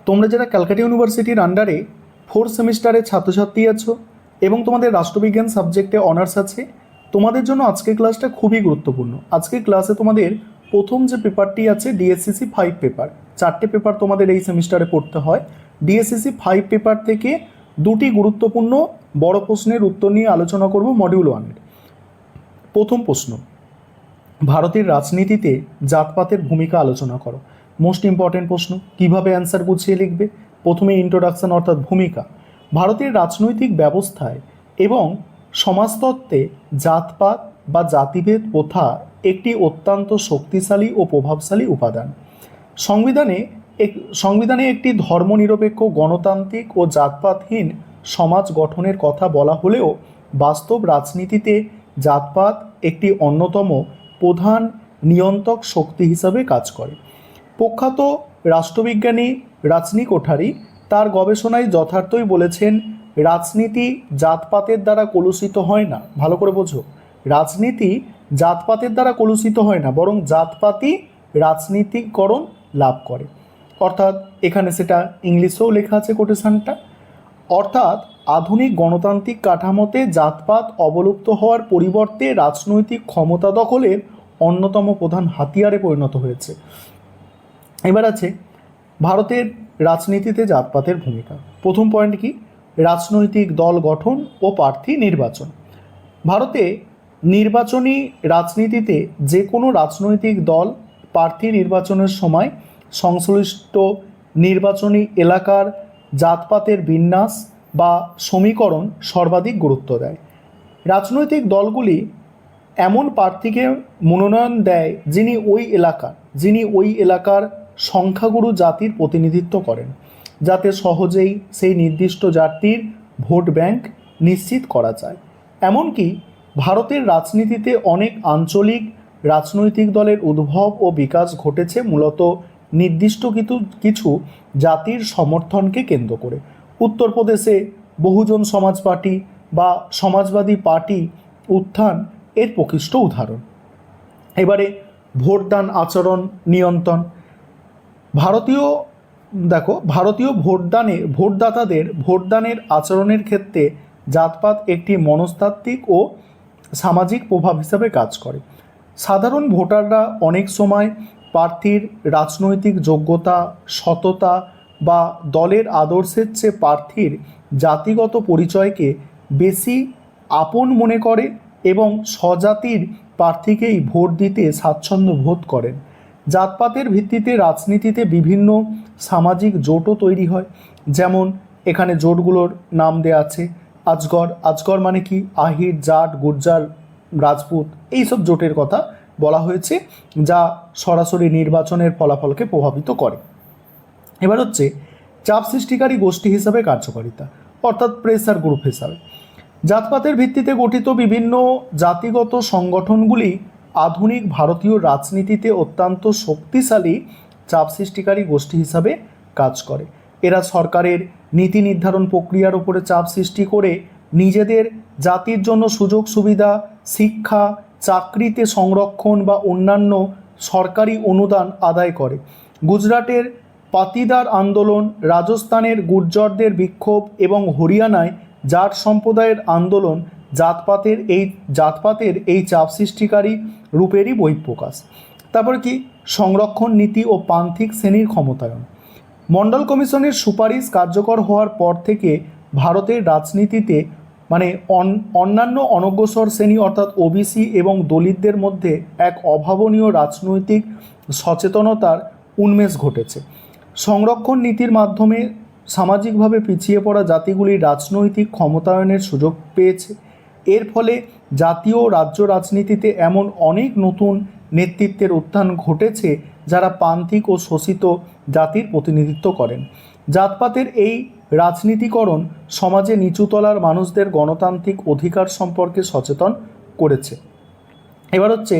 তোমরা যারা ক্যালকাটা ইউনিভার্সিটির আন্ডারে 4th সেমিস্টারের ছাত্রছাত্রী আছো এবং তোমাদের রাষ্ট্রবিজ্ঞান সাবজেক্টে অনার্স আছে, তোমাদের জন্য আজকের ক্লাসটা খুবই গুরুত্বপূর্ণ। আজকের ক্লাসে তোমাদের প্রথম যে পেপারটি আছে ডিএসসিসি 5 পেপার, 4টে পেপার তোমাদের এই সেমিস্টারে পড়তে হয়। ডিএসসিসি 5 পেপার থেকে দুটি গুরুত্বপূর্ণ বড় প্রশ্নের উত্তর নিয়ে আলোচনা করব মডিউল 1-এর। প্রথম প্রশ্ন, ভারতের রাজনীতিতে জাতপাতের ভূমিকা আলোচনা করো। মোস্ট ইম্পর্টেন্ট প্রশ্ন, কিভাবে অ্যান্সার গুছিয়ে লিখবে। প্রথমে ইন্ট্রোডাকশন অর্থাৎ ভূমিকা। ভারতের রাজনৈতিক ব্যবস্থায় এবং সমাজতত্ত্বে জাতপাত বা জাতিভেদ প্রথা একটি অত্যন্ত শক্তিশালী ও প্রভাবশালী উপাদান। সংবিধানে একটি ধর্মনিরপেক্ষ গণতান্ত্রিক ও জাতপাতহীন সমাজ গঠনের কথা বলা হলেও বাস্তব রাজনীতিতে জাতপাত একটি অন্যতম প্রধান নিয়ন্ত্রক শক্তি হিসাবে কাজ করে। প্রখ্যাত রাষ্ট্রবিজ্ঞানী রাজনী কোঠারি তার গবেষণায় যথার্থই বলেছেন, রাজনীতি জাতপাতের দ্বারা কলুষিত হয় না। ভালো করে বোঝো, রাজনীতি জাতপাতের দ্বারা কলুষিত হয় না, বরং জাতপাতই রাজনীতিকরণ লাভ করে। অর্থাৎ এখানে সেটা ইংলিশেও লেখা আছে কোটেশনটা। অর্থাৎ আধুনিক গণতান্ত্রিক কাঠামোতে জাতপাত অবলুপ্ত হওয়ার পরিবর্তে রাজনৈতিক ক্ষমতা দখলের অন্যতম প্রধান হাতিয়ারে পরিণত হয়েছে। এবার আছে ভারতের রাজনীতিতে জাতপাতের ভূমিকা। প্রথম পয়েন্ট কি, রাজনৈতিক দল গঠন ও প্রার্থী নির্বাচন। ভারতে নির্বাচনী রাজনীতিতে যে কোনো রাজনৈতিক দল প্রার্থী নির্বাচনের সময় সংশ্লিষ্ট নির্বাচনী এলাকার জাতপাতের বিন্যাস বা সমীকরণ সর্বাধিক গুরুত্ব দেয়। রাজনৈতিক দলগুলি এমন প্রার্থীকে মনোনয়ন দেয় যিনি ওই এলাকার সংখ্যাগুরু জাতির প্রতিনিধিত্ব করেন, যাতে সহজেই সেই নির্দিষ্ট জাতির ভোট ব্যাংক নিশ্চিত করা যায়। এমনকি ভারতের রাজনীতিতে অনেক আঞ্চলিক রাজনৈতিক দলের উদ্ভব ও বিকাশ ঘটেছে মূলত নির্দিষ্ট কিছু জাতির সমর্থনকে কেন্দ্র করে। উত্তরপ্রদেশে বহুজন সমাজ পার্টি বা সমাজবাদী পার্টি উত্থান এর প্রকৃষ্ট উদাহরণ। এবারে ভোটদান আচরণ নিয়ন্ত্রণ। ভারতীয় ভোটদাতাদের ভোটদানের আচরণের ক্ষেত্রে জাতপাত একটি মনস্তাত্ত্বিক ও সামাজিক প্রভাব হিসাবে কাজ করে। সাধারণ ভোটাররা অনেক সময় প্রার্থীর রাজনৈতিক যোগ্যতা, সততা বা দলের আদর্শের চেয়ে প্রার্থীর জাতিগত পরিচয়কে বেশি আপন মনে করে এবং স্বজাতির প্রার্থীকেই ভোট দিতে স্বাচ্ছন্দ্য বোধ করেন। জাতপাতের ভিত্তিতে রাজনীতিতে বিভিন্ন সামাজিক জোটও তৈরি হয়, যেমন এখানে জোটগুলোর নাম দেওয়া আছে। আজগর মানে কি, আহির, জাট, গুর্জার, রাজপুত, এইসব জোটের কথা বলা হয়েছে, যা সরাসরি নির্বাচনের ফলাফলকে প্রভাবিত করে। এবার হচ্ছে চাপ সৃষ্টিকারী গোষ্ঠী হিসাবে কার্যকারিতা, অর্থাৎ প্রেসার গ্রুপ হিসাবে। জাতপাতের ভিত্তিতে গঠিত বিভিন্ন জাতিগত সংগঠনগুলি আধুনিক ভারতীয় রাজনীতিতে অত্যন্ত শক্তিশালী চাপ সৃষ্টিকারী গোষ্ঠী হিসাবে কাজ করে। এরা সরকারের নীতি নির্ধারণ প্রক্রিয়ার উপরে চাপ সৃষ্টি করে নিজেদের জাতির জন্য সুযোগ সুবিধা, শিক্ষা, চাকরিতে সংরক্ষণ বা অন্যান্য সরকারি অনুদান আদায় করে। গুজরাটের পাতিদার আন্দোলন, রাজস্থানের গুর্জরদের বিক্ষোভ এবং হরিয়ানায় জাট সম্প্রদায়ের আন্দোলন জাতপাতের এই চাপ সৃষ্টিকারী রূপেরই বহিঃপ্রকাশ। তারপর কি, সংরক্ষণ নীতি ও প্রান্তিক শ্রেণীর ক্ষমতায়ন। মন্ডল কমিশনের সুপারিশ কার্যকর হওয়ার পর থেকে ভারতের রাজনীতিতে অন্যান্য অনগ্রসর শ্রেণী অর্থাৎ ওবিসি এবং দলিতদের মধ্যে এক অভাবনীয় রাজনৈতিক সচেতনতার উন্মেষ ঘটেছে। সংরক্ষণ নীতির মাধ্যমে সামাজিকভাবে পিছিয়ে পড়া জাতিগুলির রাজনৈতিক ক্ষমতায়নের সুযোগ পেয়েছে। এর ফলে জাতীয় ও রাজ্য রাজনীতিতে এমন অনেক নতুন নেতৃত্বের উত্থান ঘটেছে যারা প্রান্তিক ও শোষিত জাতির প্রতিনিধিত্ব করেন। জাতপাতের এই রাজনীতিকরণ সমাজে নিচুতলার মানুষদের গণতান্ত্রিক অধিকার সম্পর্কে সচেতন করেছে। এবার হচ্ছে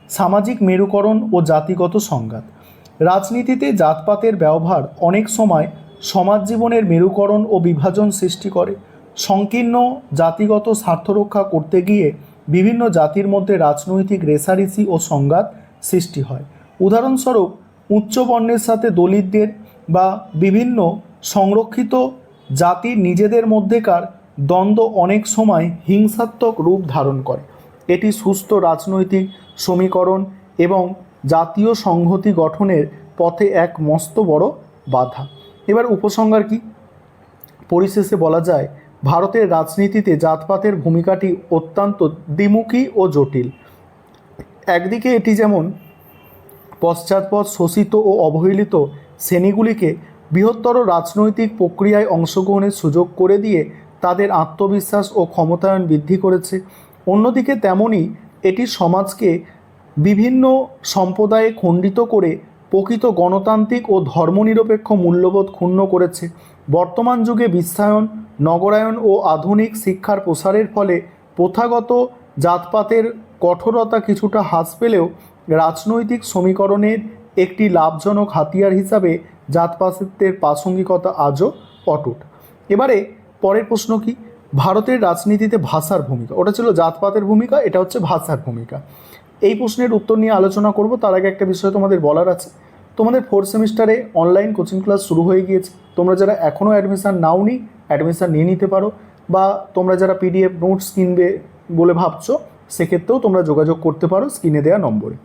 সামাজিক মেরুকরণ ও জাতিগত সংঘাত। রাজনীতিতে জাতপাতের ব্যবহার অনেক সময় সমাজ জীবনের মেরুকরণ ও বিভাজন সৃষ্টি করে। সংকীর্ণ জাতিগত স্বার্থ রক্ষা করতে গিয়ে বিভিন্ন জাতির মধ্যে রাজনৈতিক রেষারেষি ও সংঘাত সৃষ্টি হয়। উদাহরণস্বরূপ উচ্চ বর্ণের সাথে দলিতদের বা বিভিন্ন সংরক্ষিত জাতির নিজেদের মধ্যেকার দ্বন্দ্ব অনেক সময় হিংসাত্মক রূপ ধারণ করে। এটি সুস্থ রাজনৈতিক সমীকরণ এবং জাতীয় সংহতি গঠনের পথে এক মস্ত বড় বাধা। এবার উপসংহার কি? পরিশেষে বলা যায়, ভারতের রাজনীতিতে জাতপাতের ভূমিকাটি অত্যন্ত দ্বিমুখী ও জটিল। একদিকে এটি যেমন পশ্চাৎপদ, শোষিত ও অবহেলিত শ্রেণীগুলিকে বৃহত্তর রাজনৈতিক প্রক্রিয়ায় অংশগ্রহণের সুযোগ করে দিয়ে তাদের আত্মবিশ্বাস ও ক্ষমতায়ন বৃদ্ধি করেছে, অন্যদিকে তেমনই এটি সমাজকে বিভিন্ন সম্প্রদায়ে খণ্ডিত করে প্রকৃত গণতান্ত্রিক ও ধর্মনিরপেক্ষ মূল্যবোধ ক্ষুণ্ণ করেছে। বর্তমান যুগে বিশ্বায়ন, নগরায়ন ও আধুনিক শিক্ষার প্রসারের ফলে প্রথাগত জাতপাতের কঠোরতা কিছুটা হ্রাস পেলেও রাজনৈতিক সমীকরণের একটি লাভজনক হাতিয়ার হিসাবে জাতপাতের প্রাসঙ্গিকতা আজও অটুট। এবারে পরের প্রশ্ন কি? ভারতের রাজনীতিতে ভাষার ভূমিকা। ওটা ছিল জাতপাতের ভূমিকা, এটা হচ্ছে ভাষার ভূমিকা। এই প্রশ্নের উত্তর নিয়ে আলোচনা করব। তার আগে একটা বিষয় তোমাদের বলার আছে, তোমাদের 4th সেমিস্টারে অনলাইন কোচিং ক্লাস শুরু হয়ে গিয়েছে। তোমরা যারা এখনও অ্যাডমিশান নাওনি, অ্যাডমিশান নিয়ে নিতে পারো, বা তোমরা যারা পিডিএফ নোটস কিনবে বলে ভাবছো, সেক্ষেত্রেও তোমরা যোগাযোগ করতে পারো স্ক্রিনে দেওয়া নম্বরে।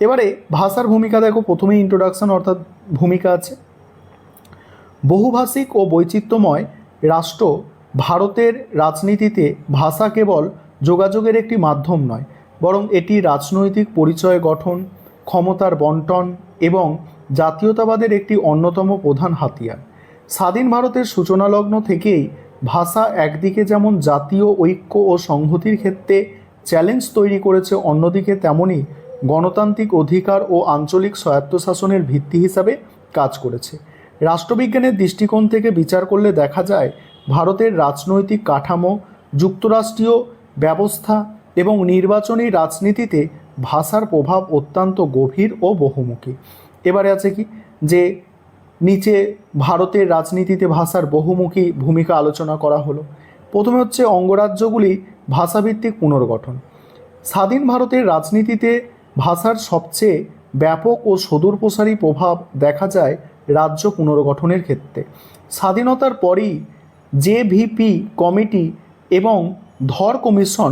এবারে ভাষার ভূমিকা দেখো, প্রথমেই ইন্ট্রোডাকশন অর্থাৎ ভূমিকা আছে। বহুভাষিক ও বৈচিত্র্যময় রাষ্ট্র ভারতের রাজনীতিতে ভাষা কেবল যোগাযোগের একটি মাধ্যম নয়, বরং এটি রাজনৈতিক পরিচয় গঠন, ক্ষমতার বন্টন এবং জাতীয়তাবাদের একটি অন্যতম প্রধান হাতিয়ার। স্বাধীন ভারতের সূচনালগ্ন থেকেই ভাষা একদিকে যেমন জাতীয় ঐক্য ও সংহতির ক্ষেত্রে চ্যালেঞ্জ তৈরি করেছে, অন্যদিকে তেমনি গণতান্ত্রিক অধিকার ও আঞ্চলিক স্বায়ত্তশাসনের ভিত্তি হিসাবে কাজ করেছে। রাষ্ট্রবিজ্ঞানের দৃষ্টিকোণ থেকে বিচার করলে দেখা যায়, ভারতের রাজনৈতিক কাঠামো, যুক্তরাষ্ট্রীয় ব্যবস্থা এবং নির্বাচনী রাজনীতিতে ভাষার প্রভাব অত্যন্ত গভীর ও বহুমুখী। এবারে আছে কি, যে নিচে ভারতের রাজনীতিতে ভাষার বহুমুখী ভূমিকা আলোচনা করা হলো। প্রথমে হচ্ছে অঙ্গরাজ্যগুলি ভাষাভিত্তিক পুনর্গঠন। স্বাধীন ভারতের রাজনীতিতে ভাষার সবচেয়ে ব্যাপক ও সুদূরপ্রসারী প্রভাব দেখা যায় রাজ্য পুনর্গঠনের ক্ষেত্রে। স্বাধীনতার পরই জেভিপি কমিটি এবং ধর কমিশন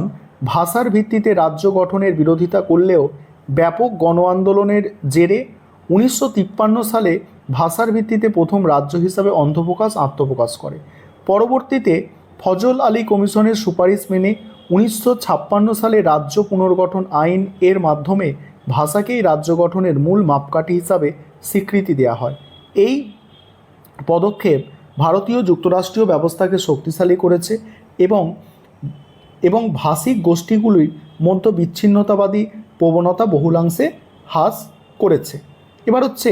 ভাষার ভিত্তিতে রাজ্য গঠনের বিরোধিতা করলেও ব্যাপক গণ আন্দোলনের জেরে 1953 সালে ভাষার ভিত্তিতে প্রথম রাজ্য হিসাবে আত্মপ্রকাশ করে। পরবর্তীতে ফজল আলী কমিশনের সুপারিশ মেনে 1956 সালে রাজ্য পুনর্গঠন আইন এর মাধ্যমে ভাষাকেই রাজ্য গঠনের মূল মাপকাঠি হিসাবে স্বীকৃতি দেওয়া হয়। এই পদক্ষেপ ভারতীয় যুক্তরাষ্ট্রীয় ব্যবস্থাকে শক্তিশালী করেছে এবং ভাষিক গোষ্ঠীগুলির মধ্যে বিচ্ছিন্নতাবাদী প্রবণতা বহুলাংশে হ্রাস করেছে। এবার হচ্ছে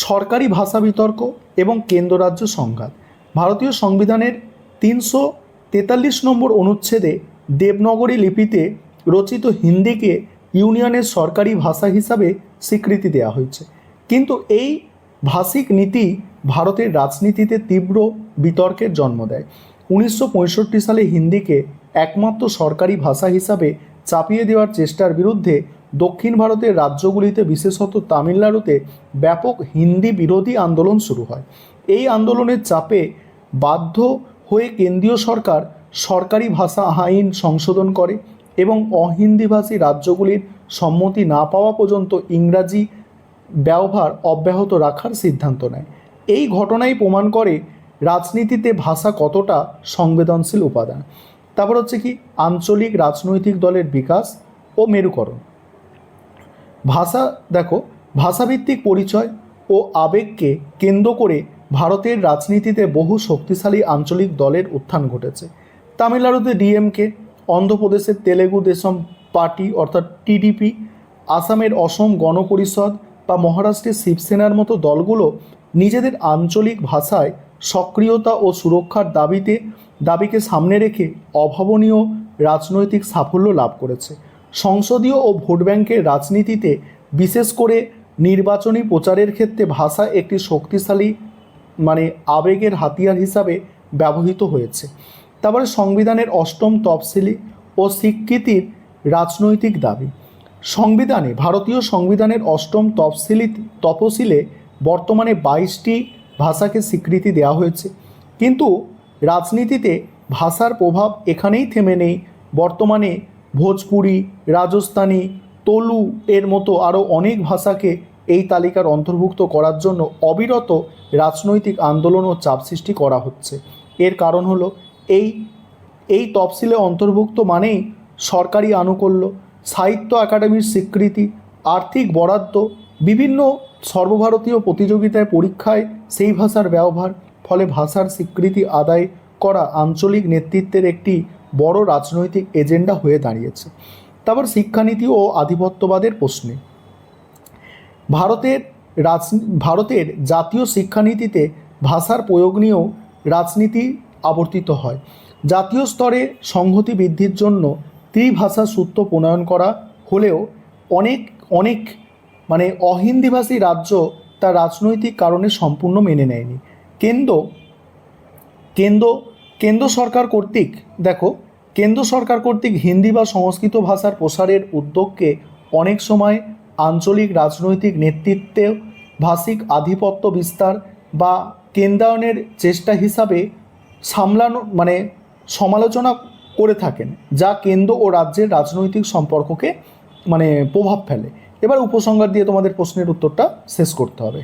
সরকারি ভাষা বিতর্ক এবং কেন্দ্র রাজ্য সংঘাত। ভারতীয় সংবিধানের 343 নম্বর অনুচ্ছেদে দেবনাগরী লিপিতে রচিত হিন্দিকে ইউনিয়নের সরকারি ভাষা হিসাবে স্বীকৃতি দেওয়া হয়েছে, কিন্তু এই ভাষিক নীতি ভারতের রাজনীতিতে তীব্র বিতর্কের জন্ম দেয়। 1965 সালে হিন্দিকে একমাত্র সরকারি ভাষা হিসাবে চাপিয়ে দেওয়ার চেষ্টার বিরুদ্ধে দক্ষিণ ভারতের রাজ্যগুলিতে, বিশেষত তামিলনাড়ুতে ব্যাপক হিন্দি বিরোধী আন্দোলন শুরু হয়। এই আন্দোলনের চাপে বাধ্য হয়ে কেন্দ্রীয় সরকার সরকারি ভাষা আইন সংশোধন করে এবং অহিন্দিভাষী রাজ্যগুলির সম্মতি না পাওয়া পর্যন্ত ইংরাজি ব্যবহার অব্যাহত রাখার সিদ্ধান্ত নেয়। এই ঘটনাই প্রমাণ করে রাজনীতিতে ভাষা কতটা সংবেদনশীল উপাদান। তারপর হচ্ছে কি, আঞ্চলিক রাজনৈতিক দলের বিকাশ ও মেরুকরণ। ভাষা দেখো, ভাষাভিত্তিক পরিচয় ও আবেগকে কেন্দ্র করে ভারতের রাজনীতিতে বহু শক্তিশালী আঞ্চলিক দলের উত্থান ঘটেছে। তামিলনাড়ুতে ডিএমকে, অন্ধ্রপ্রদেশের তেলেগু দেশম পার্টি অর্থাৎ টিডিপি, আসামের অসম গণ পরিষদ বা মহারাষ্ট্রের শিবসেনার মতো দলগুলো নিজেদের আঞ্চলিক ভাষায় সক্রিয়তা ও সুরক্ষার দাবিকে সামনে রেখে অভাবনীয় রাজনৈতিক সাফল্য লাভ করেছে। সংসদীয় ও ভোট ব্যাংকের রাজনীতিতে, বিশেষ করে নির্বাচনী প্রচারের ক্ষেত্রে ভাষা একটি শক্তিশালী আবেগের হাতিয়ার হিসাবে ব্যবহৃত হয়েছে। তারপরে সংবিধানের 8ম তফসিলি ও স্বীকৃতির রাজনৈতিক দাবি। ভারতীয় সংবিধানের 8ম তফসিলে বর্তমানে 22টি ভাষাকে স্বীকৃতি দেওয়া হয়েছে। কিন্তু রাজনীতিতে ভাষার প্রভাব এখানেই থেমে নেই। বর্তমানে ভোজপুরি, রাজস্থানী, তোলু এর মতো আরও অনেক ভাষাকে এই তালিকার অন্তর্ভুক্ত করার জন্য অবিরত রাজনৈতিক আন্দোলন ও চাপ সৃষ্টি করা হচ্ছে। এর কারণ হলো এই এই তফসিলে অন্তর্ভুক্ত মানেই সরকারি আনুকূল্য, সাহিত্য একাডেমির স্বীকৃতি, আর্থিক বরাদ্দ, বিভিন্ন সর্বভারতীয় প্রতিযোগিতায় পরীক্ষায় সেই ভাষার ব্যবহার। ফলে ভাষার স্বীকৃতি আদায় করা আঞ্চলিক নেতৃত্বের একটি বড় রাজনৈতিক এজেন্ডা হয়ে দাঁড়িয়েছে। তারপর শিক্ষানীতি ও আধিপত্যবাদের প্রশ্নে ভারতের জাতীয় শিক্ষানীতিতে ভাষার প্রয়োগ নিয়েও রাজনীতি আবর্তিত হয়। জাতীয় স্তরে সংহতি বৃদ্ধির জন্য ত্রিভাষা সূত্র প্রণয়ন করা হলেও অনেক অনেক মানে অহিন্দিভাষী রাজ্য তার রাজনৈতিক কারণে সম্পূর্ণ মেনে নেয়নি। কেন্দ্র সরকার কর্তৃক হিন্দি বা সংস্কৃত ভাষার প্রসারের উদ্যোগকে অনেক সময় আঞ্চলিক রাজনৈতিক নেতৃত্বে ভাষিক আধিপত্য বিস্তার বা কেন্দ্রায়নের চেষ্টা হিসাবে সমালোচনা করে থাকেন, যা কেন্দ্র ও রাজ্যের রাজনৈতিক সম্পর্ককে প্রভাব ফেলে। এবার উপসংহার দিয়ে তোমাদের প্রশ্নের উত্তরটা শেষ করতে হবে।